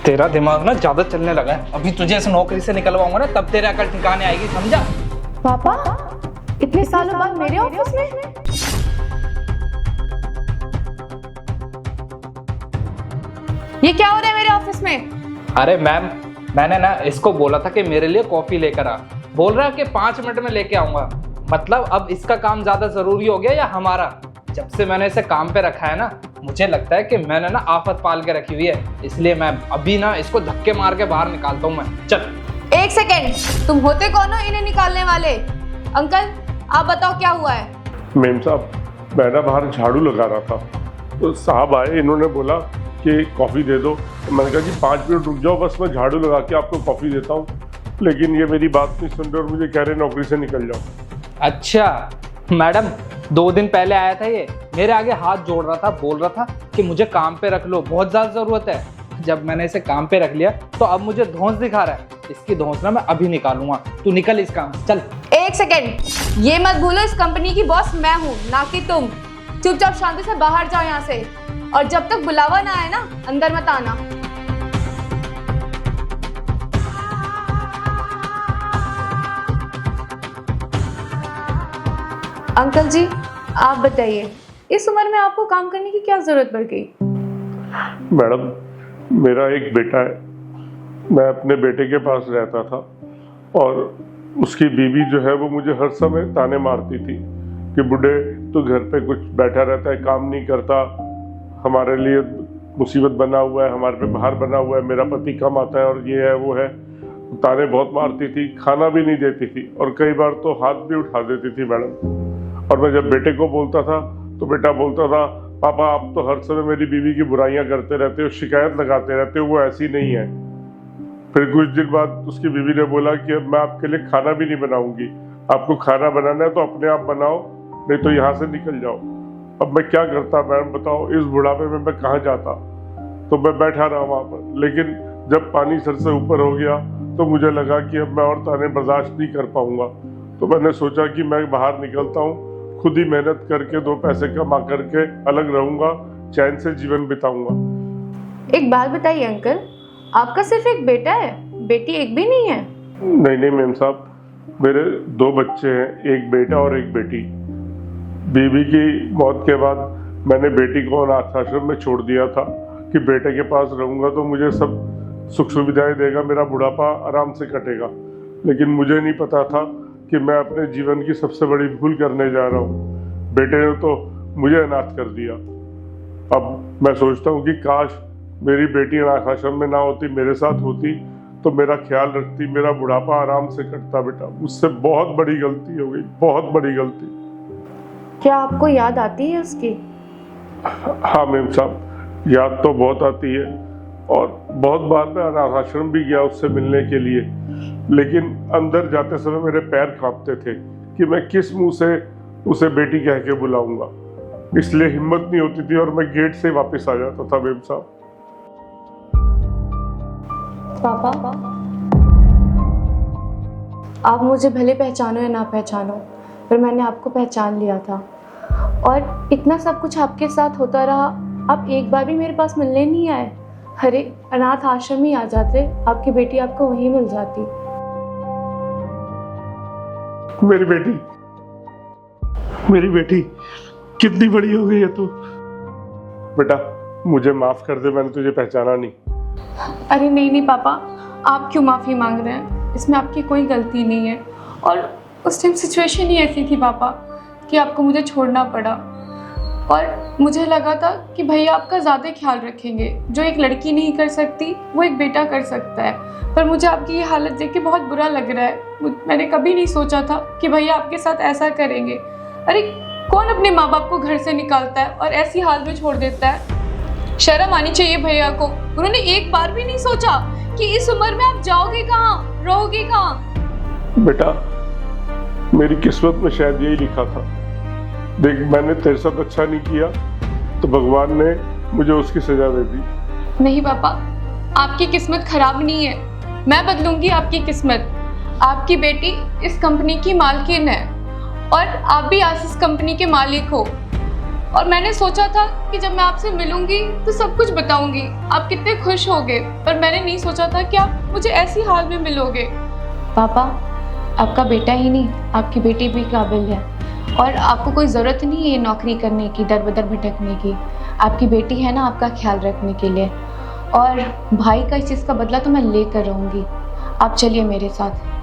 तेरा दिमाग ना ज्यादा चलने लगा है। अभी तुझे इस नौकरी से निकलवाऊंगा ना, तब तेरे अकल ठिकाने आएगी, समझा? पापा इतने सालों बाद मेरे ऑफिस में? ये क्या हो रहा है मेरे ऑफिस में? अरे मैम, मैंने ना इसको बोला था कि मेरे लिए कॉफी लेकर आ। बोल रहा है कि 5 मिनट में लेके आऊंगा। मतलब अब इसका काम ज्यादा जरूरी हो गया या हमारा? जब से मैंने इसे काम पे रखा है ना, मुझे लगता है कि मैंने ना आफत पाल के रखी हुई है। इसलिए मैं अभी ना इसको धक्के मार के बाहर निकालता हूँ। मैं चल। 1 सेकेंड, तुम होते कौन हो इन्हें निकालने वाले? अंकल आप बताओ क्या हुआ है? मेम साहब, मैं ना बाहर झाड़ू लगा रहा था तो साहब आए, इन्होंने बोला कि कॉफ़ी दे दो। मैंने कहा कि 5 मिनट रुक जाओ, बस मैं झाड़ू लगा के आपको कॉफ़ी देता हूँ। लेकिन ये मेरी बात नहीं सुन रहे और मुझे कह रहे नौकरी से निकल जाओ। अच्छा मैडम, 2 दिन पहले आया था ये, मेरे आगे हाथ जोड़ रहा था, बोल रहा था कि मुझे काम पे रख लो, बहुत ज़्यादा ज़रूरत है। जब मैंने इसे काम पे रख लिया तो अब मुझे धौंस दिखा रहा है। इसकी धौंस ना मैं अभी निकालूंगा। तू निकल इस काम से, चल। 1 सेकेंड, ये मत भूलो इस कंपनी की बॉस मैं हूँ, ना कि तुम। चुपचाप शांति से बाहर जाओ यहाँ से, और जब तक बुलावा ना आए ना, अंदर मत आना। अंकल जी आप बताइए, इस उम्र में आपको काम करने की क्या जरूरत पड़ गई? मैडम, मेरा एक बेटा है। मैं अपने बेटे के पास रहता था और उसकी बीवी जो है वो मुझे हर समय ताने मारती थी कि बुढ़े तो घर पे कुछ बैठा रहता है, काम नहीं करता, हमारे लिए मुसीबत बना हुआ है, हमारे पे भार बना हुआ है, मेरा पति कम आता है और ये है वो है। ताने बहुत मारती थी, खाना भी नहीं देती थी और कई बार तो हाथ भी उठा देती थी मैडम। और मैं जब बेटे को बोलता था तो बेटा बोलता था, पापा आप तो हर समय मेरी बीवी की बुराइयां करते रहते हो, शिकायत लगाते रहते हो, वो ऐसी नहीं है। फिर कुछ दिन बाद उसकी बीवी ने बोला कि अब मैं आपके लिए खाना भी नहीं बनाऊंगी, आपको खाना बनाना है तो अपने आप बनाओ, नहीं तो यहाँ से निकल जाओ। अब मैं क्या करता मैडम बताओ, इस बुढ़ापे में मैं कहाँ जाता? तो मैं बैठा रहा वहाँ पर। लेकिन जब पानी सर से ऊपर हो गया तो मुझे लगा कि अब मैं और ताने बर्दाश्त नहीं कर पाऊंगा। तो मैंने सोचा कि मैं बाहर निकलता हूँ, खुद ही मेहनत करके 2 पैसे कमा करके अलग रहूंगा, चैन से जीवन बिताऊंगा। एक बात बताइए अंकल, आपका सिर्फ एक बेटा है, बेटी एक भी नहीं है? नहीं मेम साहब, मेरे 2 बच्चे हैं, एक बेटा और एक बेटी। बीवी की मौत के बाद मैंने बेटी को अनाथ आश्रम में छोड़ दिया था कि बेटे के पास रहूंगा तो मुझे सब सुख सुविधाएं देगा, मेरा बुढ़ापा आराम से कटेगा। लेकिन मुझे नहीं पता था कि मैं अपने जीवन की सबसे बड़ी भूल करने जा रहा हूँ। बेटे ने तो मुझे अनाथ कर दिया। अब मैं सोचता हूँ कि काश मेरी बेटी अनाथ आश्रम में ना होती, मेरे साथ होती तो मेरा ख्याल रखती, मेरा बुढ़ापा आराम से कटता। बेटा मुझसे बहुत बड़ी गलती हो गई, बहुत बड़ी गलती। क्या आपको याद आती है उसकी? हाँ मेम साहब, याद तो बहुत आती है और बहुत बार मैं अनाथ आश्रम भी गया उससे मिलने के लिए। लेकिन अंदर जाते समय मेरे पैर कांपते थे कि मैं किस मुंह से उसे बेटी कह के बुलाऊंगा, इसलिए हिम्मत नहीं होती थी और मैं गेट से वापस आ जाता था। मेम साहब, पापा आप मुझे भले पहचानो या ना पहचानो, पर मैंने आपको पहचान लिया था। और इतना सब कुछ आपके साथ होता रहा, आप एक बार भी मेरे पास मिलने नहीं आए। अरे अनाथ आश्रम ही आ जाते, आपकी बेटी आपको वहीं मिल जाती। मेरी बेटी कितनी बड़ी हो गई है तू। बेटा मुझे माफ कर दे, मैंने तुझे पहचाना नहीं। अरे नहीं पापा, आप क्यों माफ़ी मांग रहे हैं? इसमें आपकी कोई गलती नहीं है। और उस टाइम सिचुएशन ही ऐसी थी पापा कि आपको मुझे छोड़ना पड़ा, और मुझे लगा था कि भैया आपका ज़्यादा ख्याल रखेंगे। जो एक लड़की नहीं कर सकती वो एक बेटा कर सकता है। पर मुझे आपकी ये हालत देख के बहुत बुरा लग रहा है। मैंने कभी नहीं सोचा था कि भैया आपके साथ ऐसा करेंगे। अरे कौन अपने माँ बाप को घर से निकालता है और ऐसी हाल में छोड़ देता है? शर्म आनी चाहिए भैया को। उन्होंने एक बार भी नहीं सोचा कि इस उम्र में आप जाओगे कहाँ, रहोगे कहाँ। बेटा मेरी किस्मत में शायद यही लिखा था। देख, मैंने तेरे साथ अच्छा नहीं किया तो भगवान ने मुझे उसकी सजा दे दी। नहीं पापा, आपकी किस्मत खराब नहीं है, मैं बदलूंगी आपकी किस्मत। आपकी बेटी इस कंपनी की मालकिन है और आप भी आज इस कंपनी के मालिक हो। और मैंने सोचा था कि जब मैं आपसे मिलूंगी तो सब कुछ बताऊंगी, आप कितने खुश होगे, पर मैंने नहीं सोचा था कि आप मुझे ऐसी हाल में मिलोगे। पापा, आपका बेटा ही नहीं, आपकी बेटी भी काबिल है और आपको कोई ज़रूरत नहीं है ये नौकरी करने की, दर बदर भटकने की। आपकी बेटी है ना आपका ख्याल रखने के लिए, और भाई का इस चीज़ का बदला तो मैं लेकर रहूँगी। आप चलिए मेरे साथ।